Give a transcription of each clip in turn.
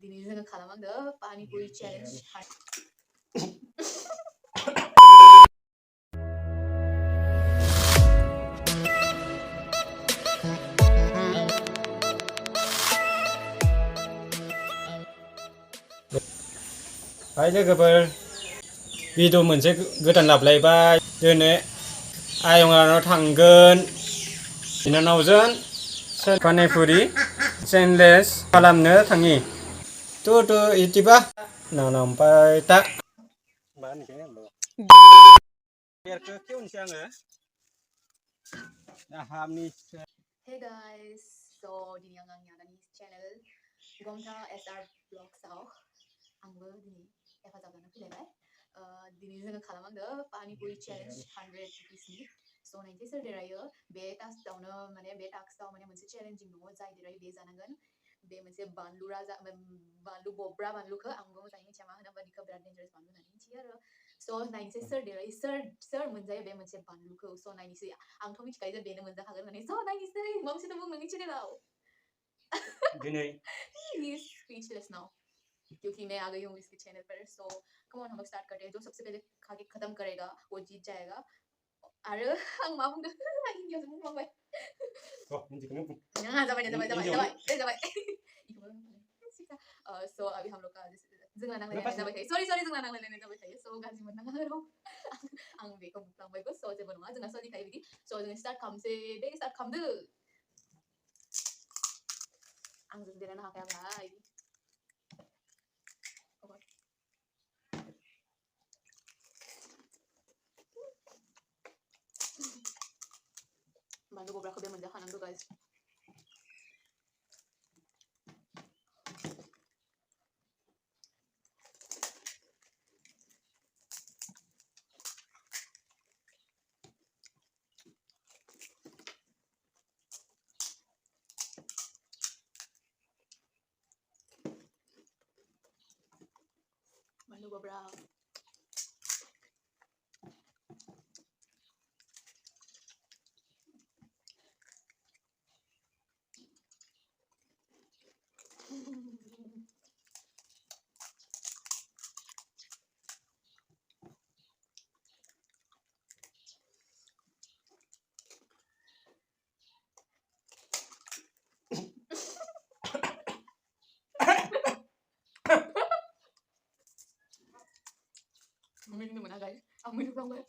दिनै जोङो खालामहांदो pani puri challenge Hai लोगोफोर भिडिअ मोनसे गोदान लाबोलायबाय दिनै आयंआनाव थांगोन बिनानावजों पानिपुरि चेलेन्ज खालामनो थाङि tuh itiba nah nampai tak bahan kayaknya belum biar ke sih angga nah hamis. Hey guys, so दिनै आं आंनि आदानि चेनेल गमथा SR Vlogsआव आंबो दिनै हेफाजाब लानो फैलायबाय दिनै जोङो खालामहांदो पानिपुरि चेलेन्ज 100 रुपिसनि स' नायनोसै सोर देरहायो बे टास्कआवनो माने बे टास्कआव माने मोनसे चेलेन्जिं दङ जाय देरहायो बे जानांगोन बे मोनसे बानलु राजा बानलु बब्रा बानलुखौ आंबो मोजाङै मिथिया मा होनो बिखौ बिराद डेन्जारास बानलु होननानै मिथियो आरो स' नायनोसै सोर देरहायो सोर मोनजायो बे मोनसे बानलुखौ स' नायनोसै आंथ' मिथिखायो जे बेनो मोनजाखागोन होननानै स' नायनोसै मा मोनसे दं नोंनि चेनेलाव दिनै he is speechless now क्योंकि मैं आ गई हूँ इसके चैनल पर सो कम ऑन हम लोग स्टार्ट करते हैं जो सबसे पहले खा के खत्म करेगा वो जीत जाएगा आरो आं मा बुंदों आं हिन्दीयावसो बुंफ्लांबाय जाबाय सो अभी हम लोग का जोंना नांलायनाय जाबाय थायो सरि जोंना नांलायनाय जाबाय थायो सो गाज्रि मोननाङा आरो आं बेखौ बुंफ्लांबायबो स' जेबो नङा जोंना सोलिखायो बिदि स' जों स्टार्ट खालामसै दे स्टार्ट खालामदो आंजों देरहानो हाखायाब्ला बानलु बब्राखौ बे मोनजाखानांगौ गाइस बानलु बब्रा minum mana guys aku minum banget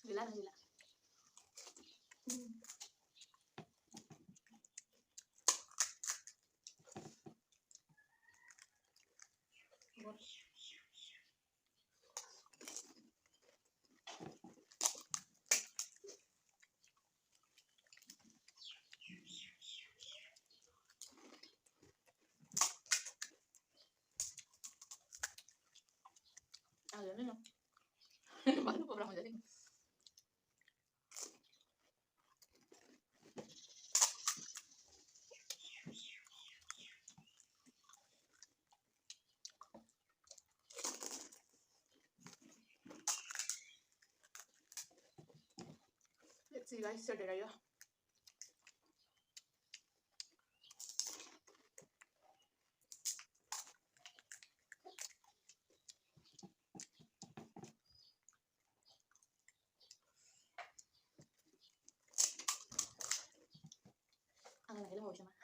gila ada nih baru beberapa jadi let's see guys saudara ya ang lagi lah sama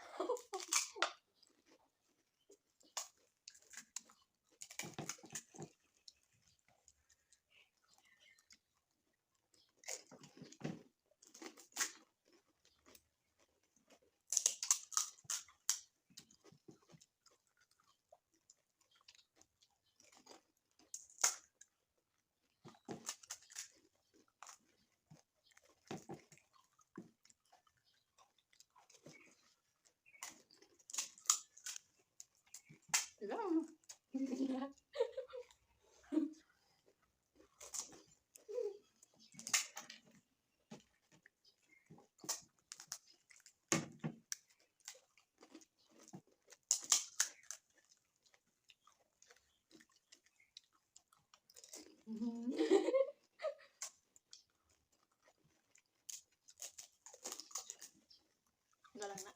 karena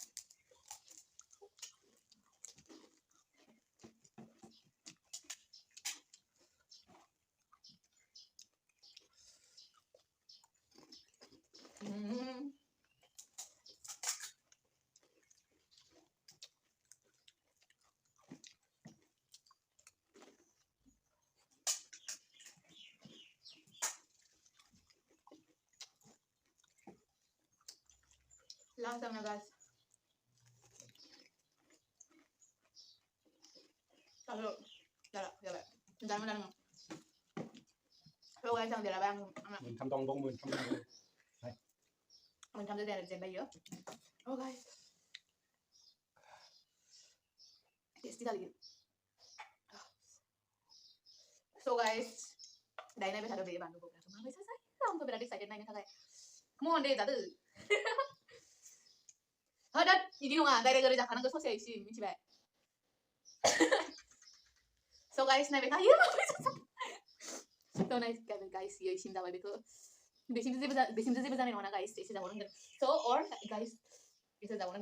langsung ya guys. Kalau ya vậy. Jangan menang. Rồi guys, xong thì là bạn Mình thăm tông bông mình thăm tông bông. mình thăm tới đây là dẹp bây giờ. Oh guys. Tasty kali. So guys, đây này bây giờ về bạn của bạn mà bây giờ sai. Không tôi bây giờ excited này thằng Come on, deh, tadi. Hadat, ini dong ah, dari jangan ke sosial isi, mici bae. So guys, này về thay so nice guys, ये इसी में देखो बेसिम से बजाने वाला guys, इसे जाओ ना so or guys, इसे जाओ ना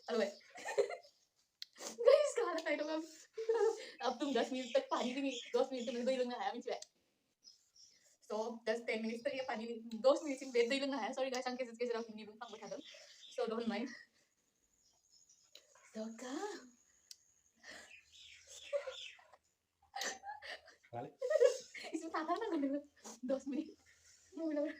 अरे guys कहाँ ना तो अब तुम 10 मिनट तक पानी भी नहीं 10 मिनट में दही लंगा है मिच बे so 10 minutes तक ये पानी 2 मिनट में दही लंगा है sorry guys angke के जरा हिंदी में पंग बैठा दो so don't mind so का इसमें साधारण ना करने 2 मिनट मुझे लग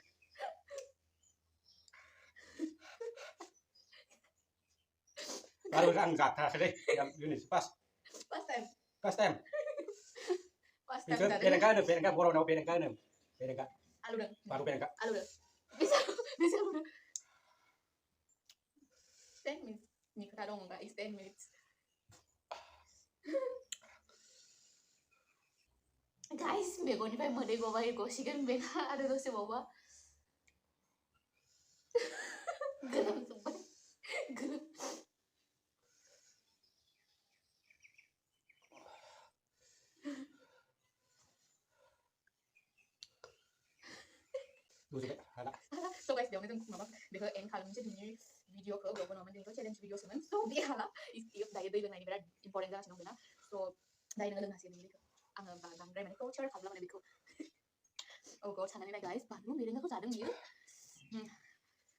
Baru kan enggak tak deh, yang ini pas pas time Biar enggak borong biar enggak alu dah baru biar enggak. bisa udah 10 minutes ni kata dong guys 10 minutes guys bego ni phải mở đây bawa ego sih kan bega ada dosa bawa geram sumpah geram so guys, jangan itu mama because end kalau macam ni video ke gua nama dia challenge video semen so dia lah istiap daya daya dengan ini berat important kan senang benar so daya dengan ngasih ini ang bang daya mana culture kalau mana biko oh god sana ni guys baru mereka tu sadang dia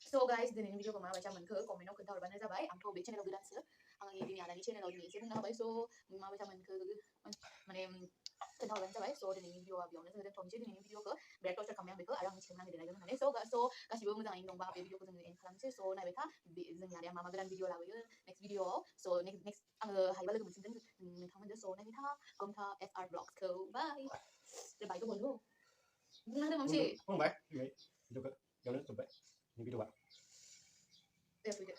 so guys dan ini video kemana baca mana ke komen aku tahu mana sabai am tahu channel gedan sih ang ini ada ni channel ni sih nggak baik so mama baca mana ke mana kenal banget guys so dan ini video abi orang sedang komisi dan ini video ke berat culture kami yang beko arang macam mana dia lagi mana so kasih bawa mudah ini dong bah video ke dengan kalam sih so naik beta dengan ada mama geran video lagi next video so next ang hai balik ke mesin dan kamu dah so naik beta kom tha SR Vlogs ke bye bye tu boleh benar tak mamsi Không phải, video ke, jangan coba. Ini video, Pak. ya video